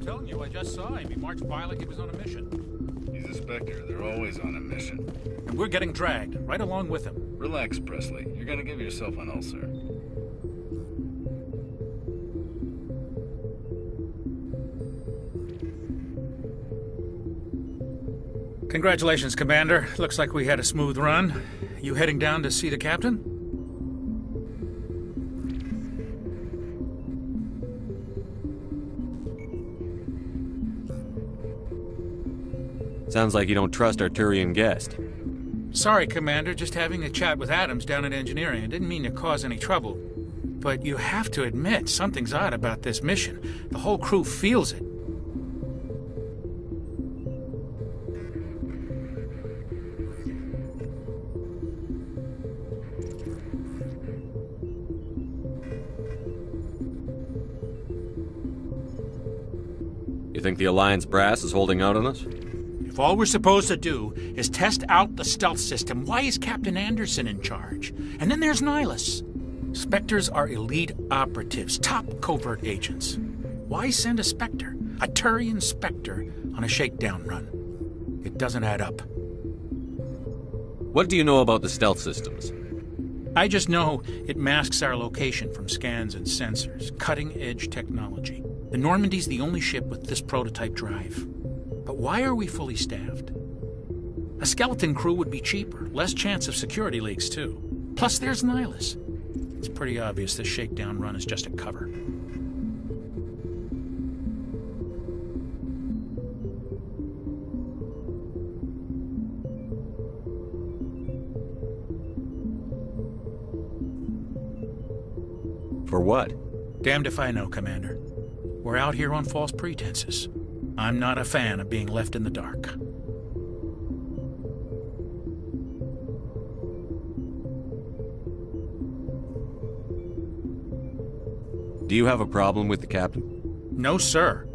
telling you, I just saw him. He marched by like he was on a mission. He's a Spectre. They're always on a mission. And we're getting dragged, right along with him. Relax, Presley. You're gonna give yourself an ulcer. Congratulations, Commander. Looks like we had a smooth run. You heading down to see the captain? Sounds like you don't trust our Turian guest. Sorry, Commander. Just having a chat with Adams down at Engineering. I didn't mean to cause any trouble. But you have to admit, something's odd about this mission. The whole crew feels it. You think the Alliance brass is holding out on us? If all we're supposed to do is test out the stealth system, why is Captain Anderson in charge? And then there's Nihilus. Spectres are elite operatives, top covert agents. Why send a Spectre, a Turian Spectre, on a shakedown run? It doesn't add up. What do you know about the stealth systems? I just know it masks our location from scans and sensors. Cutting-edge technology. The Normandy's the only ship with this prototype drive. But why are we fully staffed? A skeleton crew would be cheaper, less chance of security leaks, too. Plus, there's Nihilus. It's pretty obvious this shakedown run is just a cover. For what? Damned if I know, Commander. We're out here on false pretenses. I'm not a fan of being left in the dark. Do you have a problem with the captain? No, sir.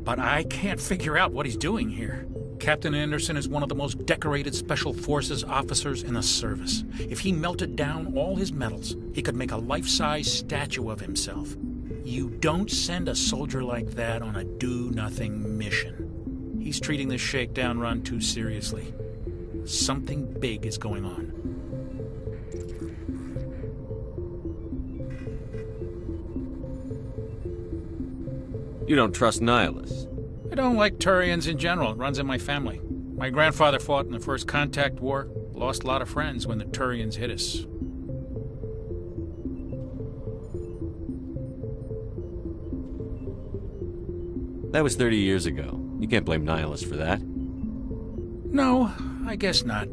But I can't figure out what he's doing here. Captain Anderson is one of the most decorated Special Forces officers in the service. If he melted down all his medals, he could make a life-size statue of himself. You don't send a soldier like that on a do-nothing mission. He's treating this shakedown run too seriously. Something big is going on. You don't trust Nihilus? I don't like Turians in general. It runs in my family. My grandfather fought in the First Contact War. Lost a lot of friends when the Turians hit us. That was 30 years ago. You can't blame Nihilus for that. No, I guess not.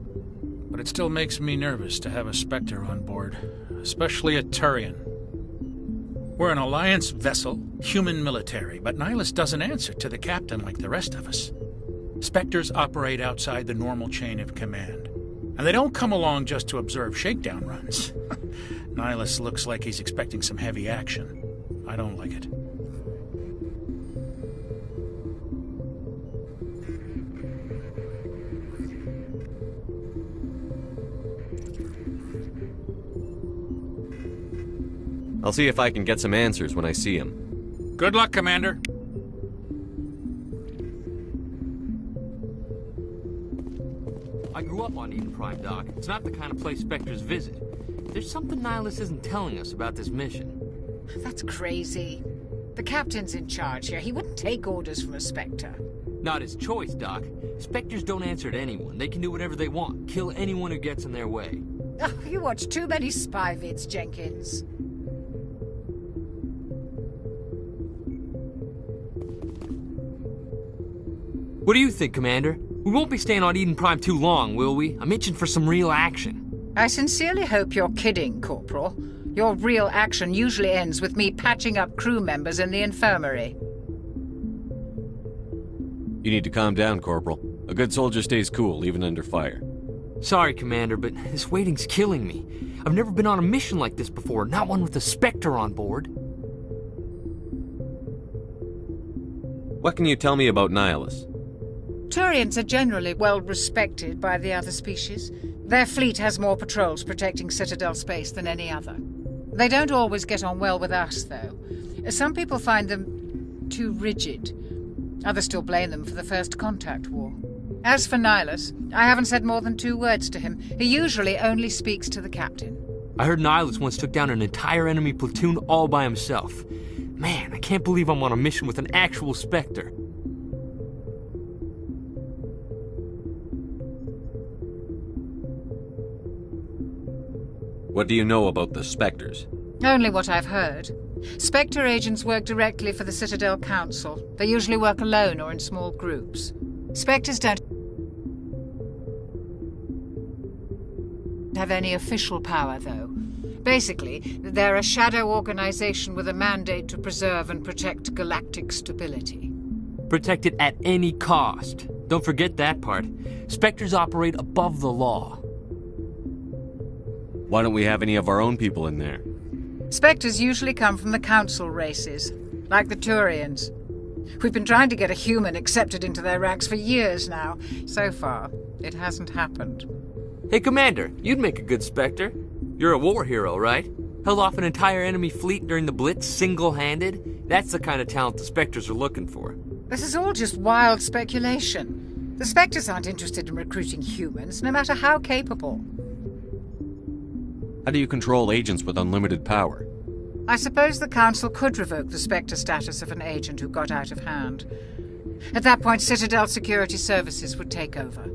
But it still makes me nervous to have a Spectre on board. Especially a Turian. We're an Alliance vessel, human military, but Nihilus doesn't answer to the captain like the rest of us. Spectres operate outside the normal chain of command. And they don't come along just to observe shakedown runs. Nihilus looks like he's expecting some heavy action. I don't like it. I'll see if I can get some answers when I see him. Good luck, Commander. I grew up on Eden Prime, Doc. It's not the kind of place Spectres visit. There's something Nihilus isn't telling us about this mission. That's crazy. The captain's in charge here. He wouldn't take orders from a Spectre. Not his choice, Doc. Spectres don't answer to anyone. They can do whatever they want. Kill anyone who gets in their way. Oh, you watch too many spy vids, Jenkins. What do you think, Commander? We won't be staying on Eden Prime too long, will we? I'm itching for some real action. I sincerely hope you're kidding, Corporal. Your real action usually ends with me patching up crew members in the infirmary. You need to calm down, Corporal. A good soldier stays cool, even under fire. Sorry, Commander, but this waiting's killing me. I've never been on a mission like this before, not one with a Spectre on board. What can you tell me about Nihilus? Turians are generally well respected by the other species. Their fleet has more patrols protecting Citadel space than any other. They don't always get on well with us, though. Some people find them too rigid, Others still blame them for the First Contact War. As for Nihilus, I haven't said more than 2 words to him. He usually only speaks to the captain. I heard Nihilus once took down an entire enemy platoon all by himself. Man, I can't believe I'm on a mission with an actual Spectre. What do you know about the Spectres? Only what I've heard. Spectre agents work directly for the Citadel Council. They usually work alone or in small groups. Spectres don't have any official power, though. Basically, they're a shadow organization with a mandate to preserve and protect galactic stability. Protect it at any cost. Don't forget that part. Spectres operate above the law. Why don't we have any of our own people in there? Spectres usually come from the Council races, like the Turians. We've been trying to get a human accepted into their ranks for years now. So far, it hasn't happened. Hey, Commander, you'd make a good Spectre. You're a war hero, right? Held off an entire enemy fleet during the Blitz single-handed? That's the kind of talent the Spectres are looking for. This is all just wild speculation. The Spectres aren't interested in recruiting humans, no matter how capable. How do you control agents with unlimited power? I suppose the Council could revoke the Spectre status of an agent who got out of hand. At that point, Citadel Security Services would take over.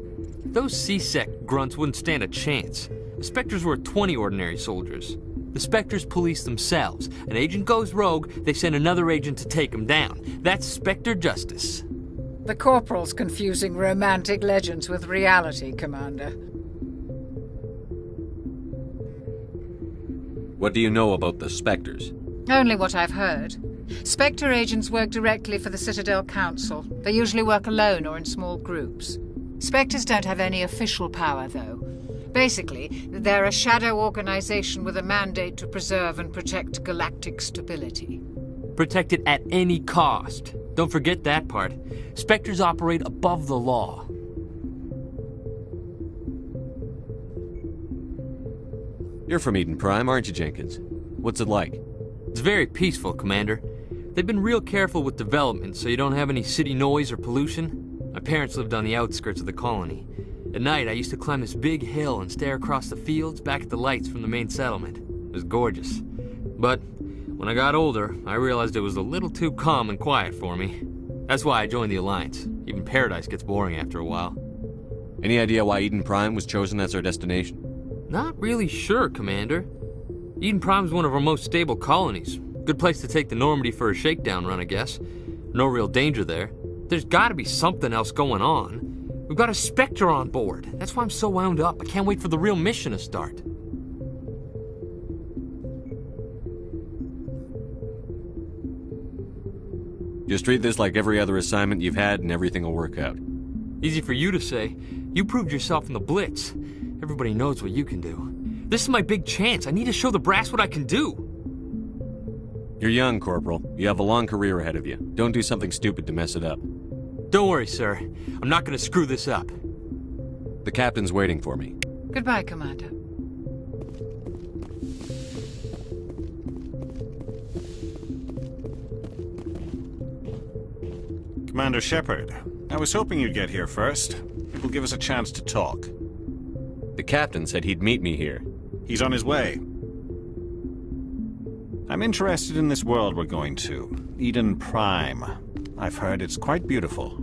Those C-Sec grunts wouldn't stand a chance. The Spectres were 20 ordinary soldiers. The Spectres police themselves. An agent goes rogue, they send another agent to take him down. That's Spectre justice. The Corporal's confusing romantic legends with reality, Commander. What do you know about the Spectres? Only what I've heard. Spectre agents work directly for the Citadel Council. They usually work alone or in small groups. Spectres don't have any official power, though. Basically, they're a shadow organization with a mandate to preserve and protect galactic stability. Protect it at any cost. Don't forget that part. Spectres operate above the law. You're from Eden Prime, aren't you, Jenkins? What's it like? It's very peaceful, Commander. They've been real careful with development so you don't have any city noise or pollution. My parents lived on the outskirts of the colony. At night, I used to climb this big hill and stare across the fields back at the lights from the main settlement. It was gorgeous. But when I got older, I realized it was a little too calm and quiet for me. That's why I joined the Alliance. Even Paradise gets boring after a while. Any idea why Eden Prime was chosen as our destination? Not really sure, Commander. Eden Prime's one of our most stable colonies. Good place to take the Normandy for a shakedown run, I guess. No real danger there. There's gotta be something else going on. We've got a Spectre on board. That's why I'm so wound up. I can't wait for the real mission to start. Just treat this like every other assignment you've had and everything will work out. Easy for you to say. You proved yourself in the Blitz. Everybody knows what you can do. This is my big chance. I need to show the brass what I can do. You're young, Corporal. You have a long career ahead of you. Don't do something stupid to mess it up. Don't worry, sir. I'm not gonna screw this up. The captain's waiting for me. Goodbye, Commander. Commander Shepard, I was hoping you'd get here first. It will give us a chance to talk. The captain said he'd meet me here. He's on his way. I'm interested in this world we're going to, Eden Prime. I've heard it's quite beautiful.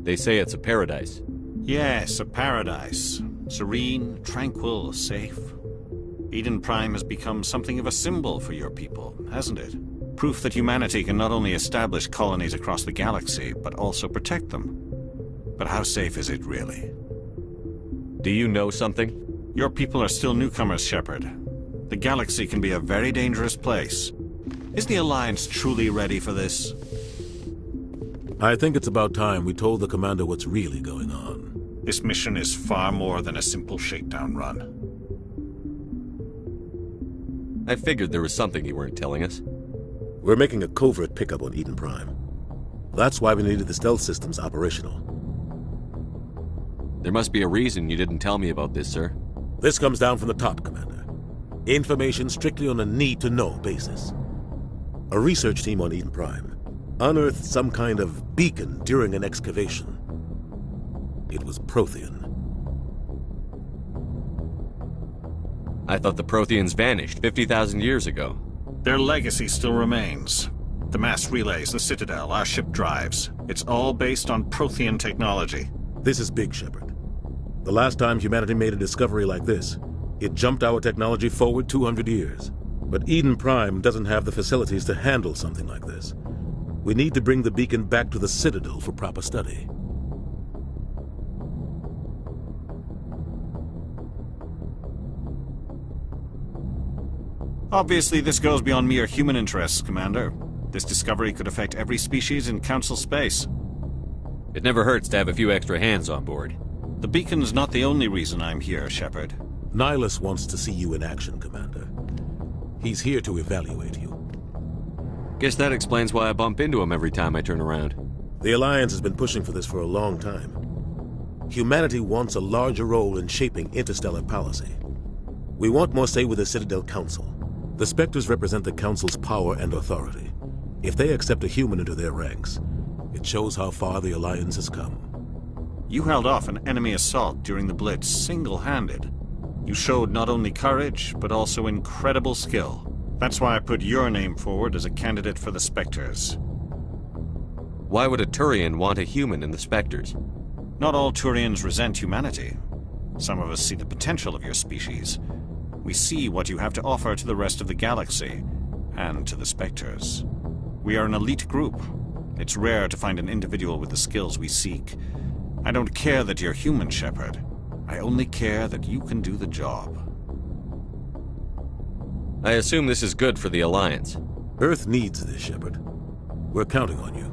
They say it's a paradise. Yes, a paradise. Serene, tranquil, safe. Eden Prime has become something of a symbol for your people, hasn't it? Proof that humanity can not only establish colonies across the galaxy, but also protect them. But how safe is it, really? Do you know something? Your people are still newcomers, Shepard. The galaxy can be a very dangerous place. Is the Alliance truly ready for this? I think it's about time we told the Commander what's really going on. This mission is far more than a simple shakedown run. I figured there was something you weren't telling us. We're making a covert pickup on Eden Prime. That's why we needed the stealth systems operational. There must be a reason you didn't tell me about this, sir. This comes down from the top, Commander. Information strictly on a need-to-know basis. A research team on Eden Prime unearthed some kind of beacon during an excavation. It was Prothean. I thought the Protheans vanished 50,000 years ago. Their legacy still remains. The mass relays, the Citadel, our ship drives. It's all based on Prothean technology. This is big, Shepard. The last time humanity made a discovery like this, it jumped our technology forward 200 years. But Eden Prime doesn't have the facilities to handle something like this. We need to bring the beacon back to the Citadel for proper study. Obviously, this goes beyond mere human interests, Commander. This discovery could affect every species in Council space. It never hurts to have a few extra hands on board. The beacon's not the only reason I'm here, Shepard. Nihilus wants to see you in action, Commander. He's here to evaluate you. Guess that explains why I bump into him every time I turn around. The Alliance has been pushing for this for a long time. Humanity wants a larger role in shaping interstellar policy. We want more say with the Citadel Council. The Spectres represent the Council's power and authority. If they accept a human into their ranks, it shows how far the Alliance has come. You held off an enemy assault during the Blitz single-handed. You showed not only courage, but also incredible skill. That's why I put your name forward as a candidate for the Spectres. Why would a Turian want a human in the Spectres? Not all Turians resent humanity. Some of us see the potential of your species. We see what you have to offer to the rest of the galaxy, and to the Spectres. We are an elite group. It's rare to find an individual with the skills we seek. I don't care that you're human, Shepard. I only care that you can do the job. I assume this is good for the Alliance. Earth needs this, Shepard. We're counting on you.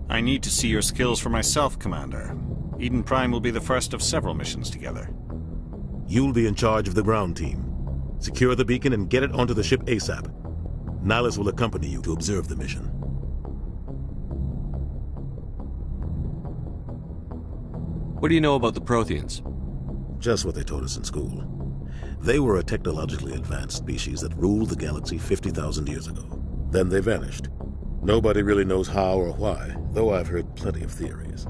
I need to see your skills for myself, Commander. Eden Prime will be the first of several missions together. You'll be in charge of the ground team. Secure the beacon and get it onto the ship ASAP. Nihilus will accompany you to observe the mission. What do you know about the Protheans? Just what they taught us in school. They were a technologically advanced species that ruled the galaxy 50,000 years ago. Then they vanished. Nobody really knows how or why, though I've heard plenty of theories.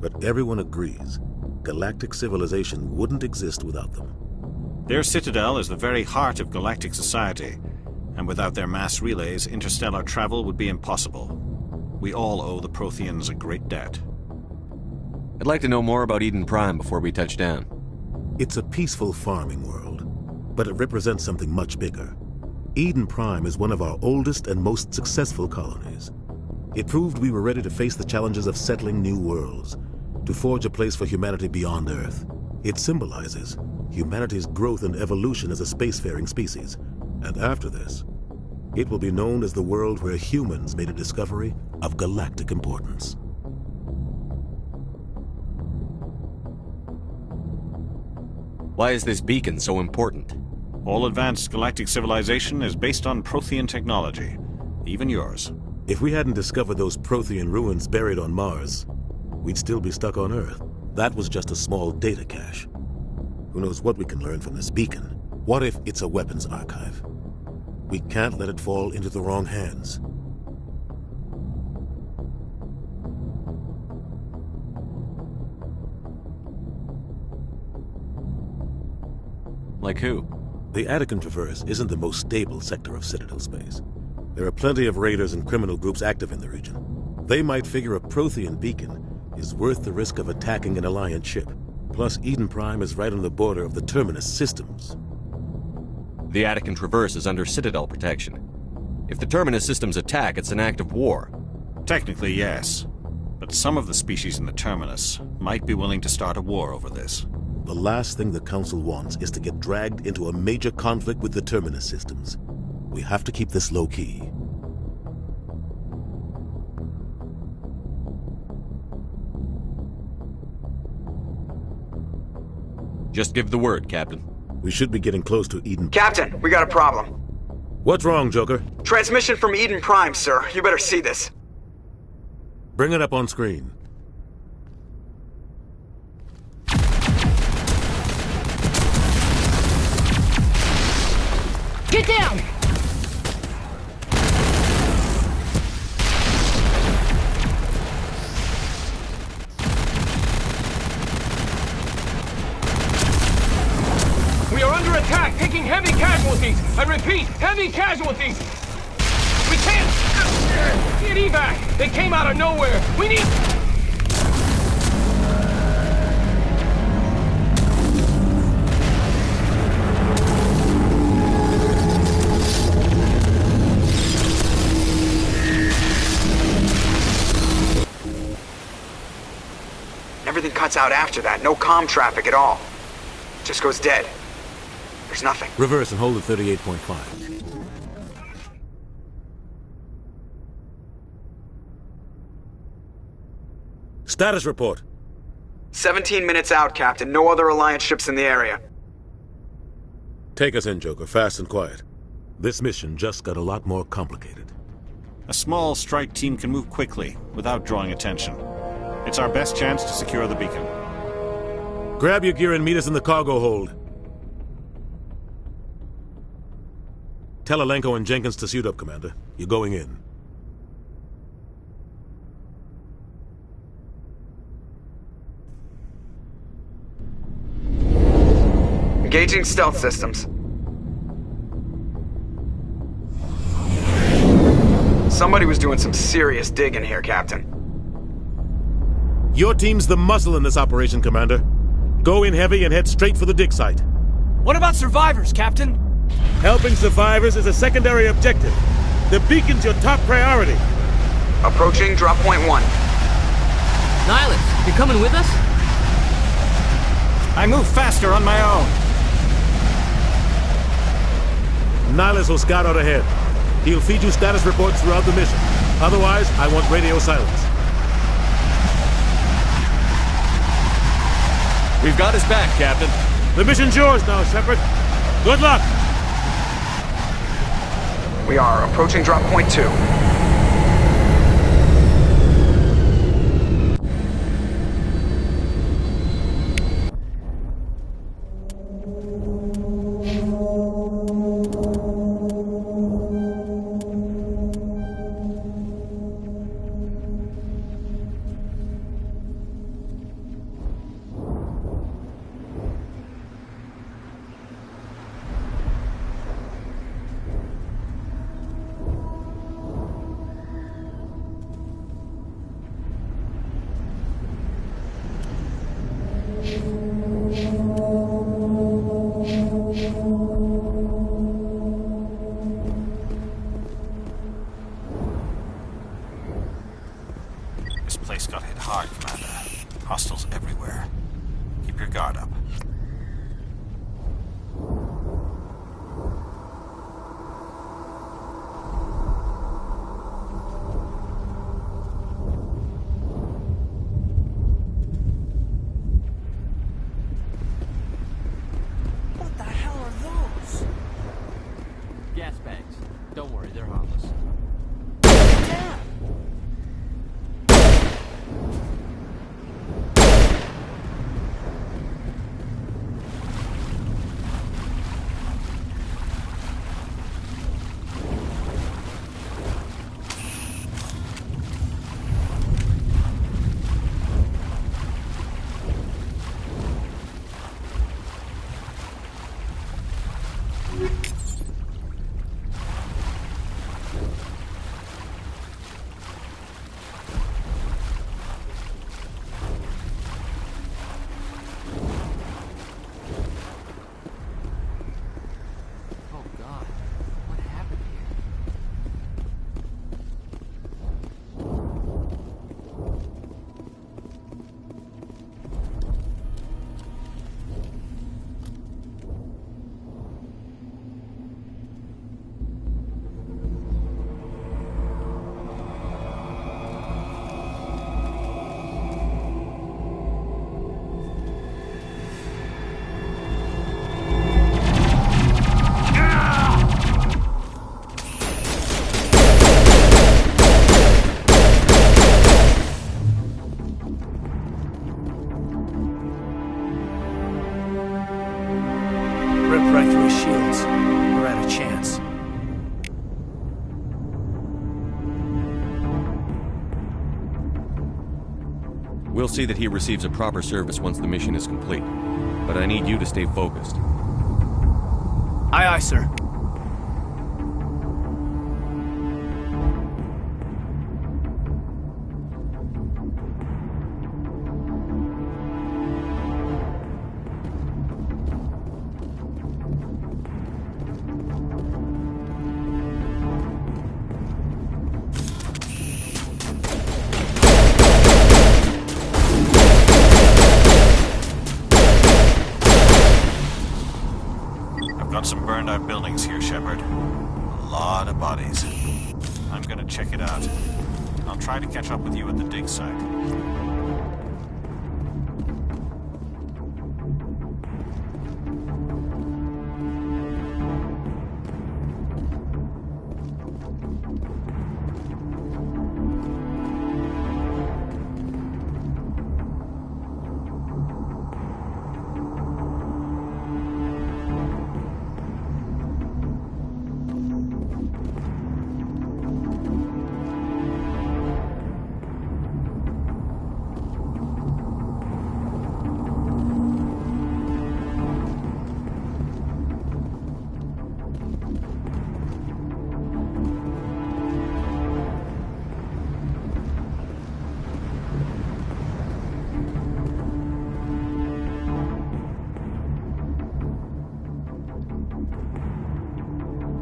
But everyone agrees, galactic civilization wouldn't exist without them. Their citadel is the very heart of galactic society, and without their mass relays, interstellar travel would be impossible. We all owe the Protheans a great debt. I'd like to know more about Eden Prime before we touch down. It's a peaceful farming world, but it represents something much bigger. Eden Prime is one of our oldest and most successful colonies. It proved we were ready to face the challenges of settling new worlds, to forge a place for humanity beyond Earth. It symbolizes humanity's growth and evolution as a spacefaring species. And after this, it will be known as the world where humans made a discovery of galactic importance. Why is this beacon so important? All advanced galactic civilization is based on Prothean technology, even yours. If we hadn't discovered those Prothean ruins buried on Mars, we'd still be stuck on Earth. That was just a small data cache. Who knows what we can learn from this beacon? What if it's a weapons archive? We can't let it fall into the wrong hands. Like who? The Attican Traverse isn't the most stable sector of Citadel space. There are plenty of raiders and criminal groups active in the region. They might figure a Prothean beacon is worth the risk of attacking an Alliance ship. Plus, Eden Prime is right on the border of the Terminus systems. The Attican Traverse is under Citadel protection. If the Terminus systems attack, it's an act of war. Technically, yes. But some of the species in the Terminus might be willing to start a war over this. The last thing the Council wants is to get dragged into a major conflict with the Terminus systems. We have to keep this low-key. Just give the word, Captain. We should be getting close to Eden. Captain, we got a problem. What's wrong, Joker? Transmission from Eden Prime, sir. You better see this. Bring it up on screen. Get down! Heavy casualties! We can't get evac! They came out of nowhere! We need... Everything cuts out after that. No comm traffic at all. Just goes dead. There's nothing. Reverse and hold at 38.5. Status report. 17 minutes out, Captain. No other Alliance ships in the area. Take us in, Joker, fast and quiet. This mission just got a lot more complicated. A small strike team can move quickly, without drawing attention. It's our best chance to secure the beacon. Grab your gear and meet us in the cargo hold. Tell Alenko and Jenkins to suit up, Commander. You're going in. Engaging stealth systems. Somebody was doing some serious digging here, Captain. Your team's the muscle in this operation, Commander. Go in heavy and head straight for the dig site. What about survivors, Captain? Helping survivors is a secondary objective. The beacon's your top priority. Approaching drop point 1. Nihilus, you coming with us? I move faster on my own. Nihilus will scout out ahead. He'll feed you status reports throughout the mission. Otherwise, I want radio silence. We've got his back, Captain. The mission's yours now, Shepard. Good luck! We are approaching drop point 2. This place got hit hard, Commander. Hostiles everywhere. Keep your guard up. What the hell are those? Gas bags. Don't worry, they're harmless. Damn! Oh God, what happened here? Ripped right through his shields. We're out of chance. We'll see that he receives a proper service once the mission is complete. But I need you to stay focused. Aye, aye, sir. burned out buildings here, Shepard. A lot of bodies. I'm gonna check it out. I'll try to catch up with you at the dig site.